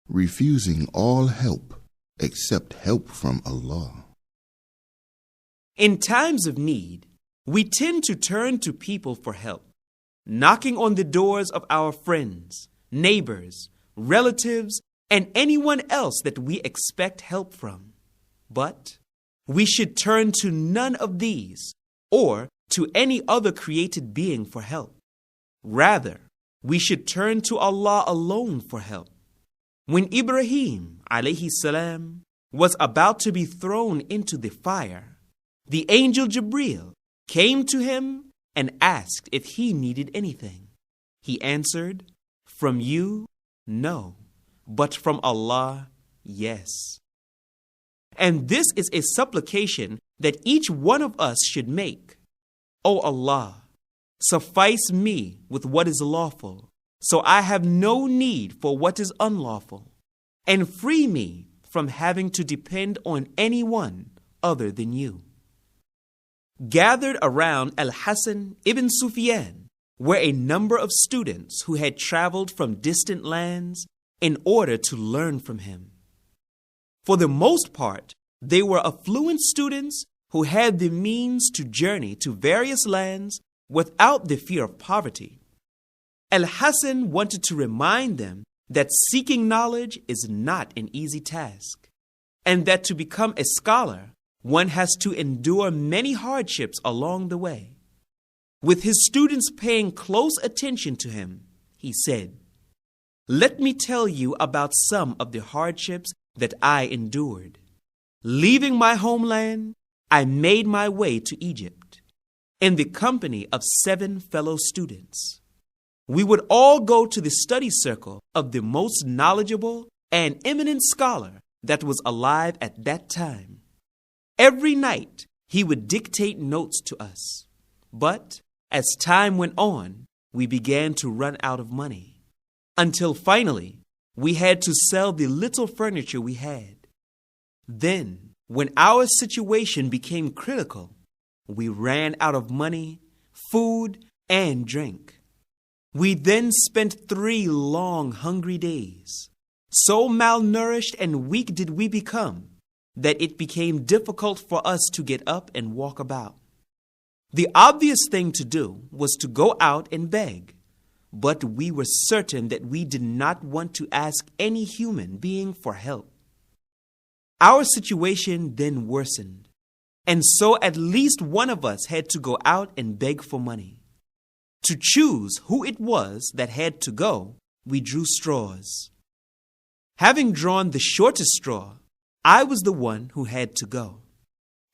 refusing all help except help from Allah. In times of need, we tend to turn to people for help, knocking on the doors of our friends, neighbors, relatives, and anyone else that we expect help from. But we should turn to none of these or to any other created being for help. Rather, we should turn to Allah alone for help. When Ibrahim alayhi salam was about to be thrown into the fire, the angel Jibril came to him and asked if he needed anything. He answered, "From you, no, but from Allah, yes." And this is a supplication that each one of us should make. O Allah, suffice me with what is lawful, so I have no need for what is unlawful, and free me from having to depend on anyone other than you. Gathered around Al-Hasan ibn Sufyan were a number of students who had traveled from distant lands in order to learn from him. For the most part, they were affluent students who had the means to journey to various lands without the fear of poverty. Al-Hasan wanted to remind them that seeking knowledge is not an easy task, and that to become a scholar, one has to endure many hardships along the way. With his students paying close attention to him, he said, "Let me tell you about some of the hardships that I endured. Leaving my homeland, I made my way to Egypt in the company of 7 fellow students. We would all go to the study circle of the most knowledgeable and eminent scholar that was alive at that time. Every night, he would dictate notes to us. But as time went on, we began to run out of money, until finally, we had to sell the little furniture we had. Then, when our situation became critical, we ran out of money, food, and drink. We then spent 3 long, hungry days. So malnourished and weak did we become that it became difficult for us to get up and walk about. The obvious thing to do was to go out and beg, but we were certain that we did not want to ask any human being for help. Our situation then worsened, and so at least one of us had to go out and beg for money. To choose who it was that had to go, we drew straws. Having drawn the shortest straw, I was the one who had to go.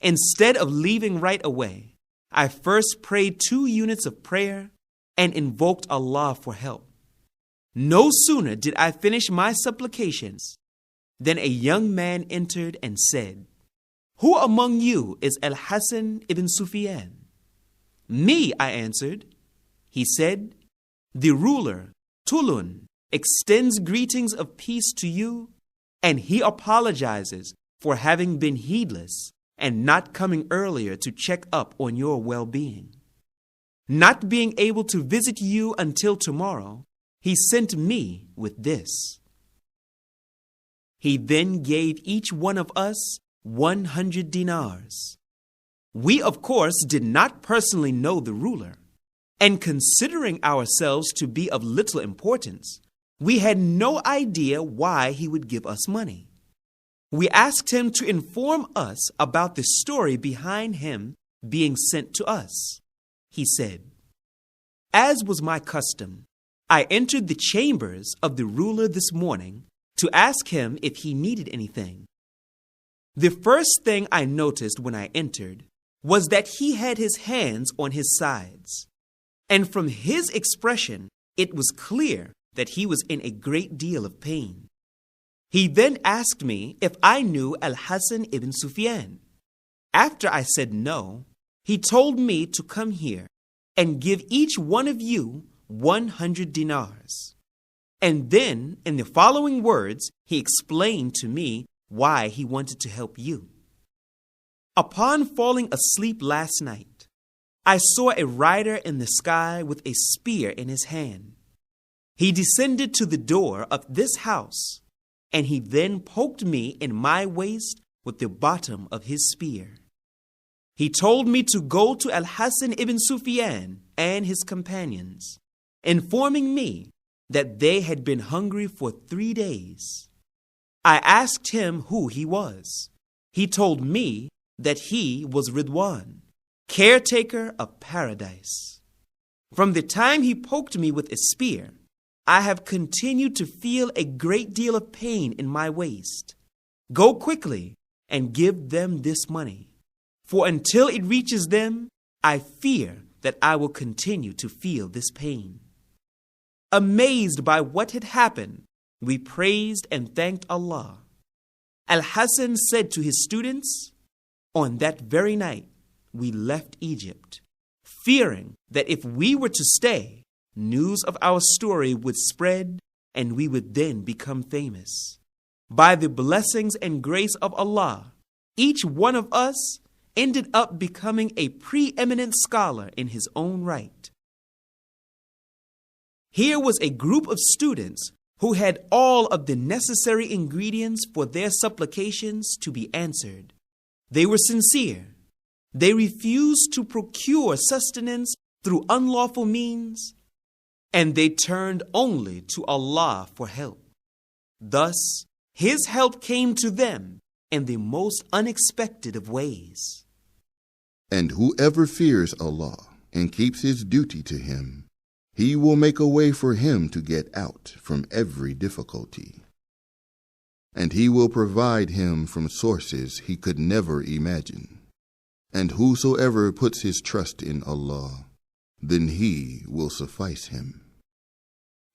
Instead of leaving right away, I first prayed 2 units of prayer and invoked Allah for help. No sooner did I finish my supplications than a young man entered and said, "Who among you is Al-Hasan ibn Sufyan?" "Me," I answered. He said, "The ruler, Tulun, extends greetings of peace to you, and he apologizes for having been heedless and not coming earlier to check up on your well-being. Not being able to visit you until tomorrow, he sent me with this." He then gave each one of us 100 dinars. We, of course, did not personally know the ruler, and considering ourselves to be of little importance, we had no idea why he would give us money. We asked him to inform us about the story behind him being sent to us. He said, "As was my custom, I entered the chambers of the ruler this morning to ask him if he needed anything. The first thing I noticed when I entered was that he had his hands on his sides, and from his expression, it was clear that he was in a great deal of pain. He then asked me if I knew Al-Hasan ibn Sufyan. After I said no, he told me to come here and give each one of you 100 dinars. And then, in the following words, he explained to me why he wanted to help you. Upon falling asleep last night, I saw a rider in the sky with a spear in his hand. He descended to the door of this house and he then poked me in my waist with the bottom of his spear. He told me to go to Al-Hasan ibn Sufyan and his companions, informing me that they had been hungry for 3 days. I asked him who he was. He told me that he was Ridwan, caretaker of paradise. From the time he poked me with a spear, I have continued to feel a great deal of pain in my waist. Go quickly and give them this money, for until it reaches them, I fear that I will continue to feel this pain. Amazed by what had happened, we praised and thanked Allah. Al-Hasan said to his students, on that very night, we left Egypt, fearing that if we were to stay, news of our story would spread and we would then become famous. By the blessings and grace of Allah, each one of us ended up becoming a preeminent scholar in his own right. Here was a group of students who had all of the necessary ingredients for their supplications to be answered. They were sincere. They refused to procure sustenance through unlawful means, and they turned only to Allah for help. Thus, His help came to them in the most unexpected of ways. And whoever fears Allah and keeps his duty to Him, He will make a way for him to get out from every difficulty. And He will provide him from sources he could never imagine. And whosoever puts his trust in Allah, then He will suffice him.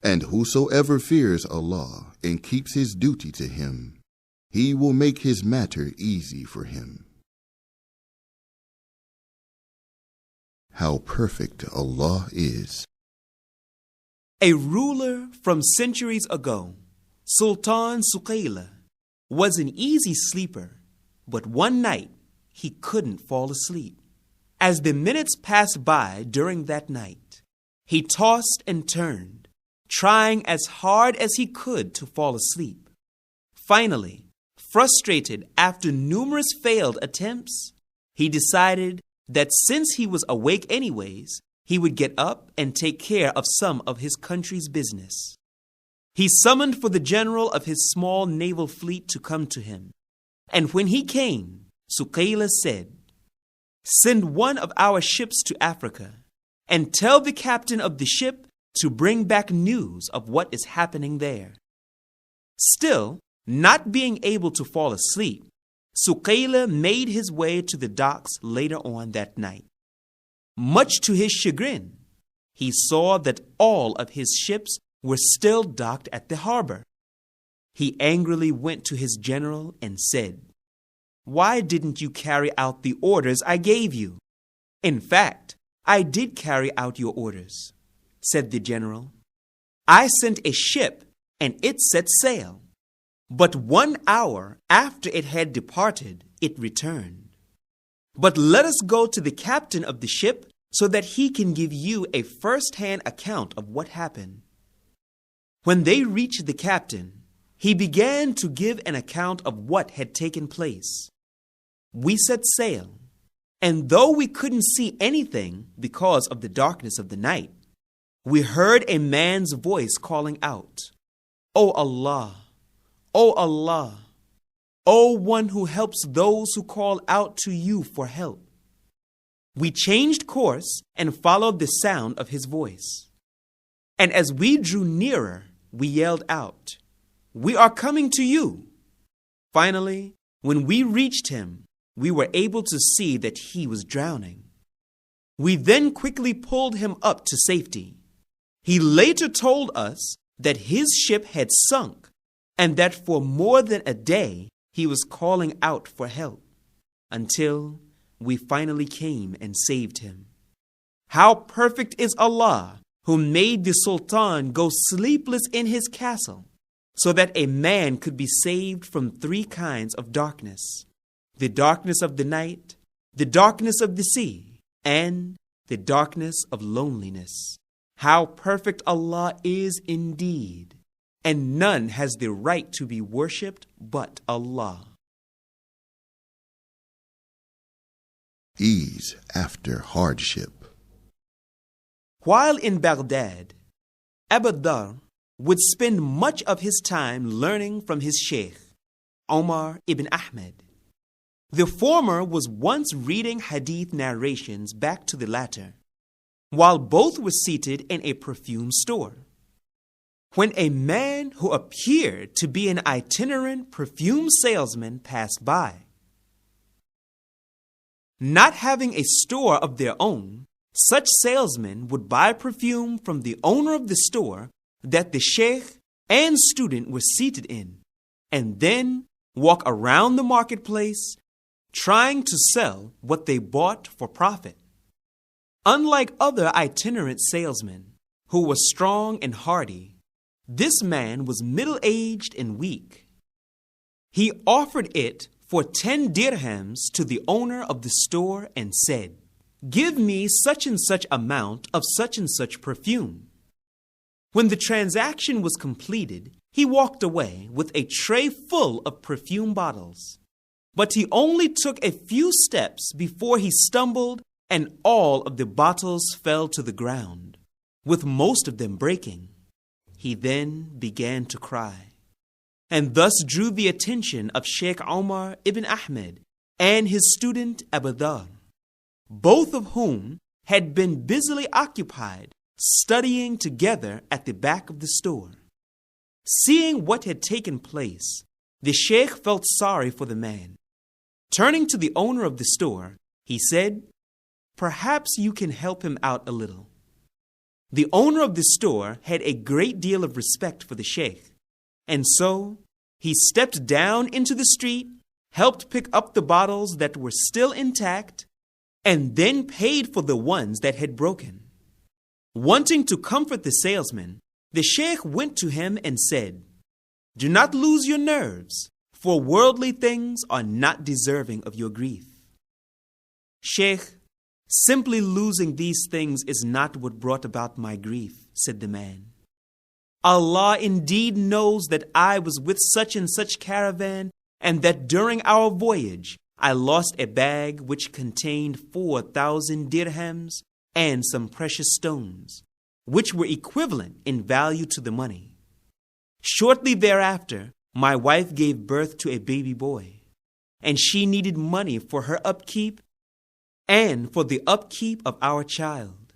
And whosoever fears Allah and keeps his duty to Him, He will make his matter easy for him. How perfect Allah is. A ruler from centuries ago, Sultan Suqayla, was an easy sleeper, but one night he couldn't fall asleep. As the minutes passed by during that night, he tossed and turned, trying as hard as he could to fall asleep. Finally, frustrated after numerous failed attempts, he decided that since he was awake anyways, he would get up and take care of some of his country's business. He summoned for the general of his small naval fleet to come to him. And when he came, Suqayla said, "Send one of our ships to Africa and tell the captain of the ship to bring back news of what is happening there." Still, not being able to fall asleep, Suqayla made his way to the docks later on that night. Much to his chagrin, he saw that all of his ships were still docked at the harbor. He angrily went to his general and said, "Why didn't you carry out the orders I gave you?" "In fact, I did carry out your orders," said the general. "I sent a ship and it set sail. But 1 hour after it had departed, it returned. But let us go to the captain of the ship so that he can give you a first-hand account of what happened." When they reached the captain, he began to give an account of what had taken place. "We set sail, and though we couldn't see anything because of the darkness of the night, we heard a man's voice calling out, 'O Allah! O Allah! O one who helps those who call out to you for help.' We changed course and followed the sound of his voice. And as we drew nearer, we yelled out, 'We are coming to you!' Finally, when we reached him, we were able to see that he was drowning. We then quickly pulled him up to safety. He later told us that his ship had sunk and that for more than a day he was calling out for help, until we finally came and saved him. How perfect is Allah, who made the Sultan go sleepless in his castle, so that a man could be saved from 3 kinds of darkness: the darkness of the night, the darkness of the sea, and the darkness of loneliness. How perfect Allah is indeed! and none has the right to be worshipped but Allah. Ease after hardship. While in Baghdad, Abu Dhar would spend much of his time learning from his sheikh, Omar ibn Ahmed. The former was once reading hadith narrations back to the latter, while both were seated in a perfume store, when a man who appeared to be an itinerant perfume salesman passed by. Not having a store of their own, such salesmen would buy perfume from the owner of the store that the sheikh and student were seated in, and then walk around the marketplace trying to sell what they bought for profit. Unlike other itinerant salesmen, who were strong and hardy, this man was middle-aged and weak. He offered it for 10 dirhams to the owner of the store and said, "Give me such and such amount of such and such perfume." When the transaction was completed, he walked away with a tray full of perfume bottles. But he only took a few steps before he stumbled, and all of the bottles fell to the ground, with most of them breaking. He then began to cry, and thus drew the attention of Sheikh Omar ibn Ahmed and his student Abu Dhar, both of whom had been busily occupied studying together at the back of the store. Seeing what had taken place, the sheikh felt sorry for the man. Turning to the owner of the store, he said, "Perhaps you can help him out a little." The owner of the store had a great deal of respect for the sheikh, and so he stepped down into the street, helped pick up the bottles that were still intact, and then paid for the ones that had broken. Wanting to comfort the salesman, the sheikh went to him and said, "Do not lose your nerves, for worldly things are not deserving of your grief." "Sheikh, simply losing these things is not what brought about my grief," said the man. "Allah indeed knows that I was with such and such caravan, and that during our voyage I lost a bag which contained 4,000 dirhams and some precious stones, which were equivalent in value to the money. Shortly thereafter, my wife gave birth to a baby boy, and she needed money for her upkeep and for the upkeep of our child.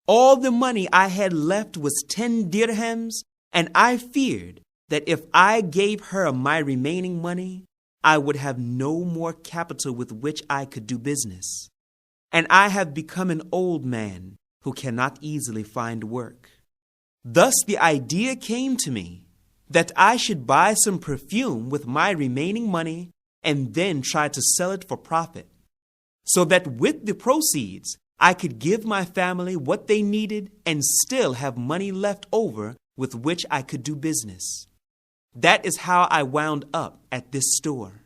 All the money I had left was 10 dirhams, and I feared that if I gave her my remaining money, I would have no more capital with which I could do business. And I have become an old man who cannot easily find work. Thus the idea came to me that I should buy some perfume with my remaining money and then try to sell it for profit, so that with the proceeds I could give my family what they needed and still have money left over with which I could do business. That is how I wound up at this store.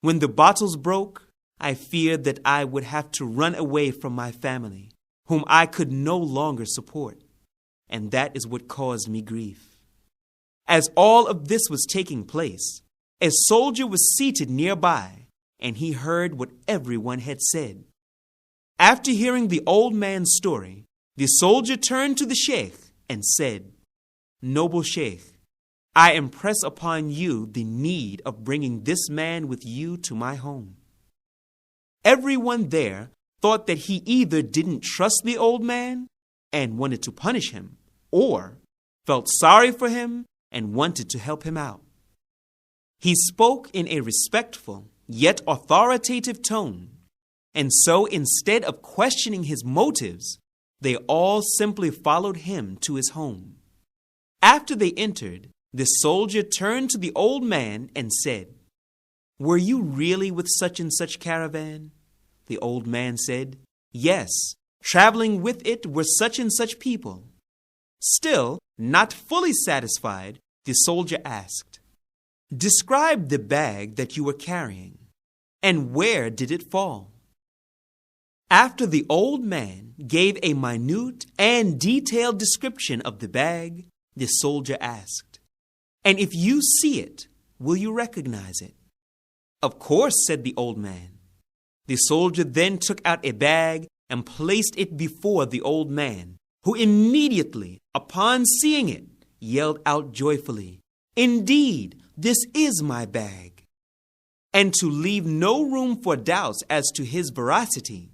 When the bottles broke, I feared that I would have to run away from my family, whom I could no longer support, and that is what caused me grief." As all of this was taking place, a soldier was seated nearby, and he heard what everyone had said. After hearing the old man's story, the soldier turned to the sheikh and said, "Noble sheikh, I impress upon you the need of bringing this man with you to my home." Everyone there thought that he either didn't trust the old man and wanted to punish him, or felt sorry for him and wanted to help him out. He spoke in a respectful yet authoritative tone, and so instead of questioning his motives, they all simply followed him to his home. After they entered, the soldier turned to the old man and said, "Were you really with such and such caravan?" The old man said, "Yes, traveling with it were such and such people." Still, not fully satisfied, the soldier asked, "Describe the bag that you were carrying, and where did it fall?" After the old man gave a minute and detailed description of the bag, the soldier asked. And if you see it, will you recognize it? Of course, said the old man. The soldier then took out a bag and placed it before the old man, who immediately, upon seeing it, yelled out joyfully, "Indeed, this is my bag." And to leave no room for doubts as to his veracity,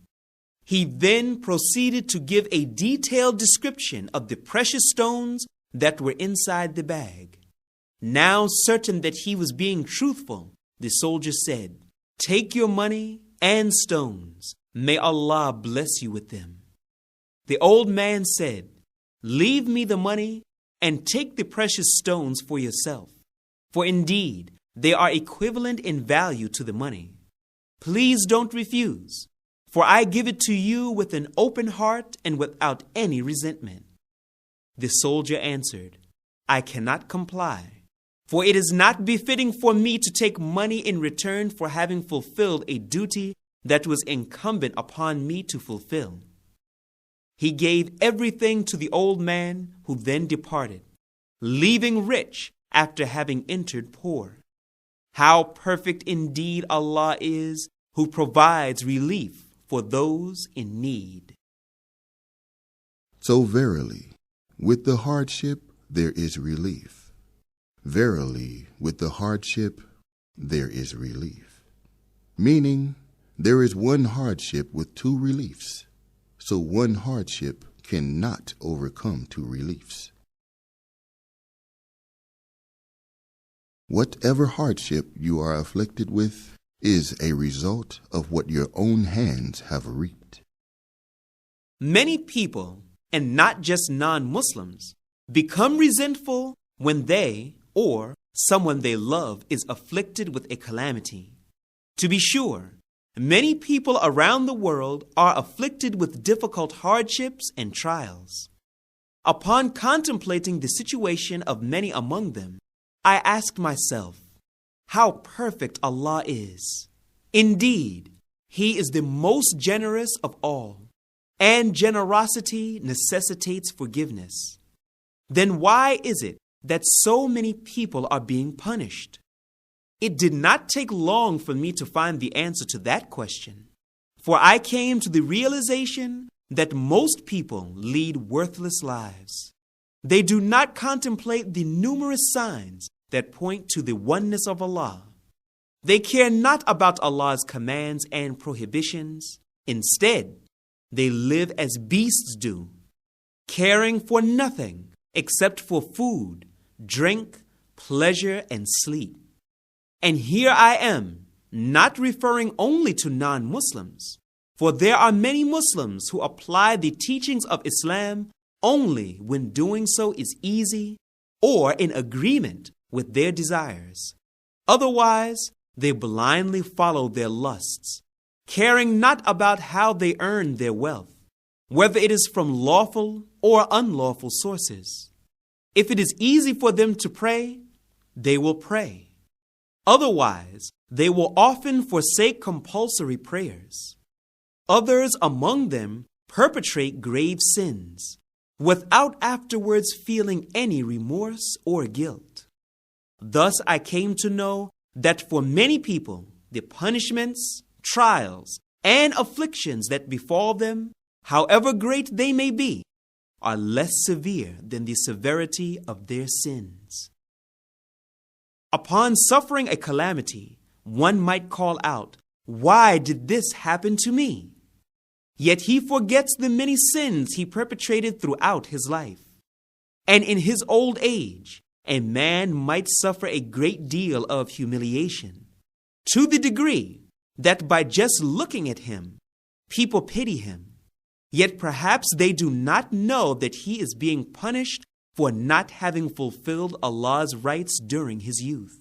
he then proceeded to give a detailed description of the precious stones that were inside the bag. Now certain that he was being truthful, the soldier said, "Take your money and stones. May Allah bless you with them." The old man said, "Leave me the money and take the precious stones for yourself, for indeed they are equivalent in value to the money. Please don't refuse, for I give it to you with an open heart and without any resentment." The soldier answered, "I cannot comply, for it is not befitting for me to take money in return for having fulfilled a duty that was incumbent upon me to fulfill." He gave everything to the old man, who then departed, leaving rich after having entered poor. How perfect indeed Allah is, who provides relief for those in need. So verily, with the hardship there is relief. Verily, with the hardship there is relief. Meaning, there is one hardship with two reliefs, so one hardship cannot overcome two reliefs. Whatever hardship you are afflicted with is a result of what your own hands have reaped. Many people, and not just non-Muslims, become resentful when they or someone they love is afflicted with a calamity. To be sure, many people around the world are afflicted with difficult hardships and trials. Upon contemplating the situation of many among them, I asked myself, how perfect Allah is. Indeed, He is the most generous of all, and generosity necessitates forgiveness. Then why is it that so many people are being punished? It did not take long for me to find the answer to that question, for I came to the realization that most people lead worthless lives. They do not contemplate the numerous signs that point to the oneness of Allah. They care not about Allah's commands and prohibitions. Instead, they live as beasts do, caring for nothing except for food, drink, pleasure, and sleep. And here I am, not referring only to non-Muslims, for there are many Muslims who apply the teachings of Islam only when doing so is easy or in agreement with their desires. Otherwise, they blindly follow their lusts, caring not about how they earn their wealth, whether it is from lawful or unlawful sources. If it is easy for them to pray, they will pray. Otherwise, they will often forsake compulsory prayers. Others among them perpetrate grave sins, without afterwards feeling any remorse or guilt. Thus I came to know that for many people, the punishments, trials, and afflictions that befall them, however great they may be, are less severe than the severity of their sins. Upon suffering a calamity, one might call out, "Why did this happen to me?" Yet he forgets the many sins he perpetrated throughout his life. And in his old age, a man might suffer a great deal of humiliation, to the degree that by just looking at him, people pity him. Yet perhaps they do not know that he is being punished for not having fulfilled Allah's rights during his youth.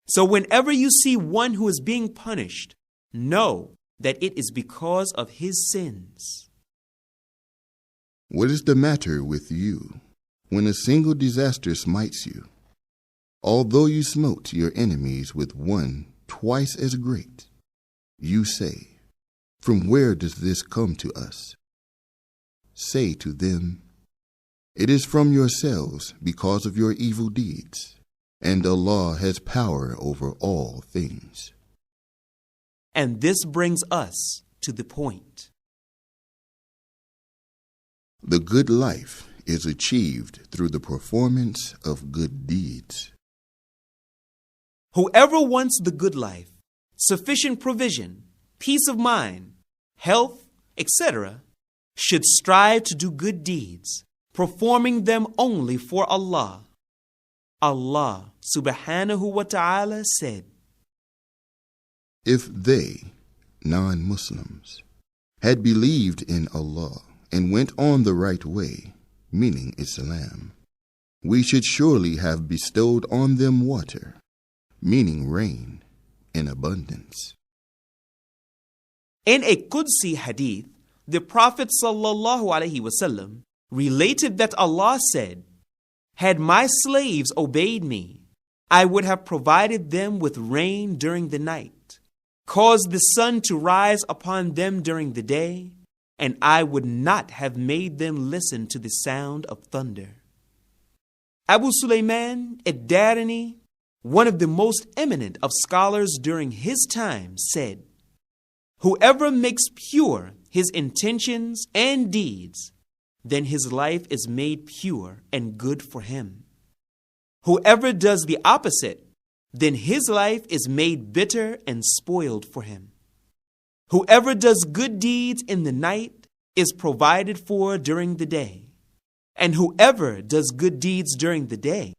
So whenever you see one who is being punished, know that it is because of his sins. What is the matter with you when a single disaster smites you? Although you smote your enemies with one twice as great, you say, "From where does this come to us?" Say to them, It is from yourselves because of your evil deeds, and Allah has power over all things. And this brings us to the point. The good life is achieved through the performance of good deeds. Whoever wants the good life, sufficient provision, peace of mind, health, etc., should strive to do good deeds, performing them only for Allah. Allah subhanahu wa ta'ala said, If they, non-Muslims, had believed in Allah and went on the right way, meaning Islam, we should surely have bestowed on them water, meaning rain, in abundance. In a Qudsi hadith, the Prophet ﷺ related that Allah said, Had my slaves obeyed me, I would have provided them with rain during the night, caused the sun to rise upon them during the day, and I would not have made them listen to the sound of thunder. Abu Sulaiman ad-Darani, one of the most eminent of scholars during his time, said, Whoever makes pure his intentions and deeds, then his life is made pure and good for him. Whoever does the opposite, then his life is made bitter and spoiled for him. Whoever does good deeds in the night is provided for during the day, and whoever does good deeds during the day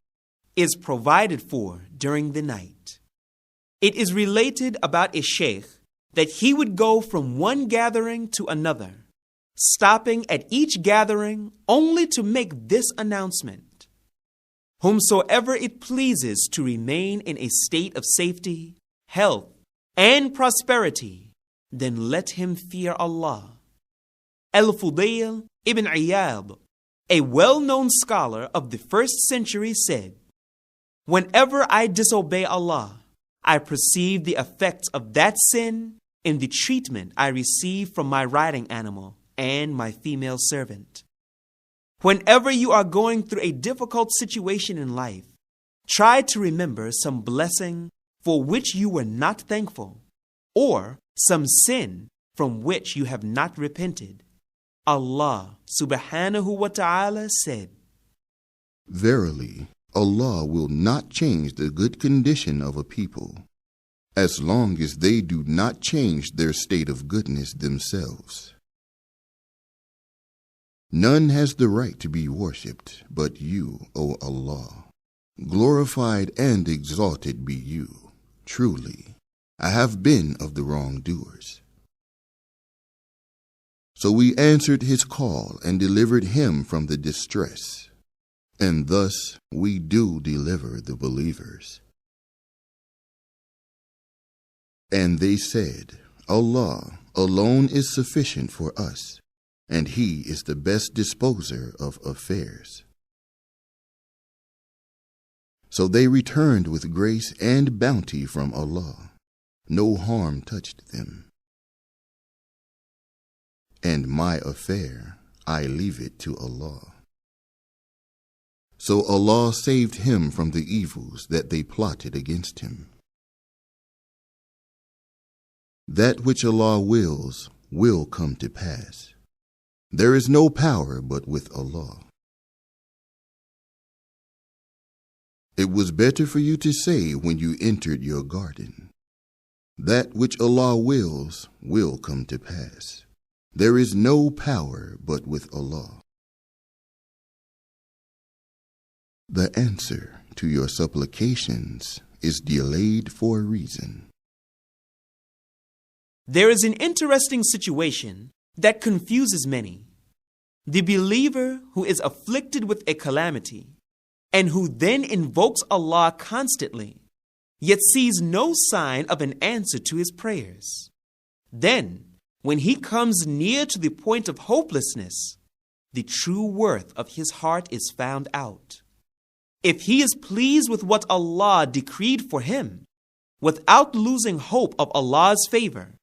is provided for during the night. It is related about a sheikh that he would go from one gathering to another, stopping at each gathering only to make this announcement: Whomsoever it pleases to remain in a state of safety, health, and prosperity, then let him fear Allah. Al-Fudayl ibn Iyad, a well-known scholar of the 1st century, said, Whenever I disobey Allah, I perceive the effects of that sin in the treatment I receive from my riding animal and my female servant. Whenever you are going through a difficult situation in life, try to remember some blessing for which you were not thankful, or some sin from which you have not repented. Allah subhanahu wa ta'ala said, Verily, Allah will not change the good condition of a people, as long as they do not change their state of goodness themselves. None has the right to be worshipped but you, O Allah. Glorified and exalted be you. Truly, I have been of the wrongdoers. So we answered his call and delivered him from the distress, and thus we do deliver the believers. And they said, Allah alone is sufficient for us, and He is the best disposer of affairs. So they returned with grace and bounty from Allah. No harm touched them. And my affair, I leave it to Allah. So Allah saved him from the evils that they plotted against him. That which Allah wills will come to pass. There is no power but with Allah. It was better for you to say when you entered your garden, That which Allah wills will come to pass. There is no power but with Allah. The answer to your supplications is delayed for a reason. There is an interesting situation that confuses many. The believer who is afflicted with a calamity and who then invokes Allah constantly, yet sees no sign of an answer to his prayers. Then, when he comes near to the point of hopelessness, the true worth of his heart is found out. If he is pleased with what Allah decreed for him, without losing hope of Allah's favor,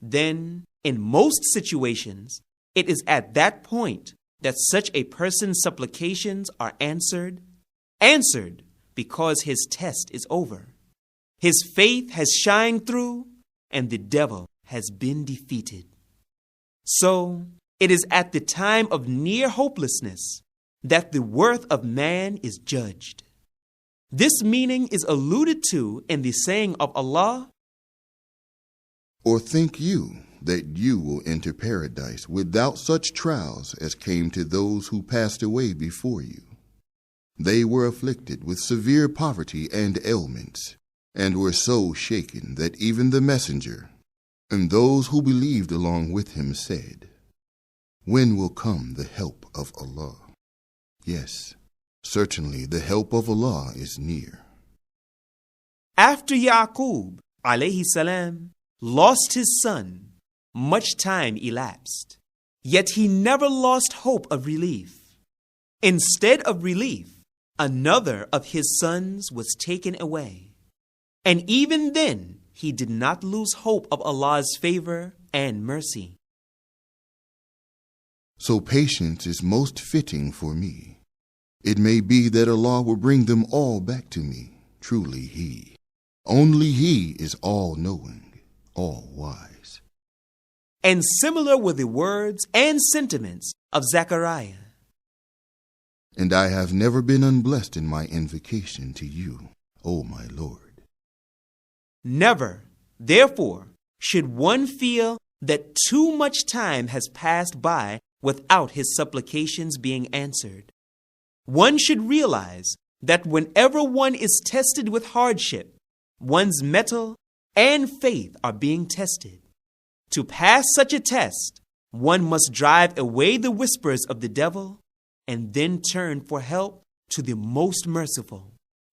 then, in most situations, it is at that point that such a person's supplications are answered? Answered because his test is over. His faith has shined through, and the devil has been defeated. So, it is at the time of near hopelessness that the worth of man is judged. This meaning is alluded to in the saying of Allah, Or think you that you will enter paradise without such trials as came to those who passed away before you? They were afflicted with severe poverty and ailments, and were so shaken that even the messenger and those who believed along with him said, When will come the help of Allah? Yes, certainly the help of Allah is near. after Yaqub alayhi salam lost his son, much time elapsed, yet he never lost hope of relief. Instead of relief, another of his sons was taken away. And even then, he did not lose hope of Allah's favor and mercy. So patience is most fitting for me. It may be that Allah will bring them all back to me. Truly He, only He is all-knowing, all-wise. And similar were the words and sentiments of Zechariah. And I have never been unblessed in my invocation to you, O my Lord. Never, therefore, should one feel that too much time has passed by without his supplications being answered. One should realize that whenever one is tested with hardship, one's mettle and faith are being tested. To pass such a test, one must drive away the whispers of the devil and then turn for help to the most merciful.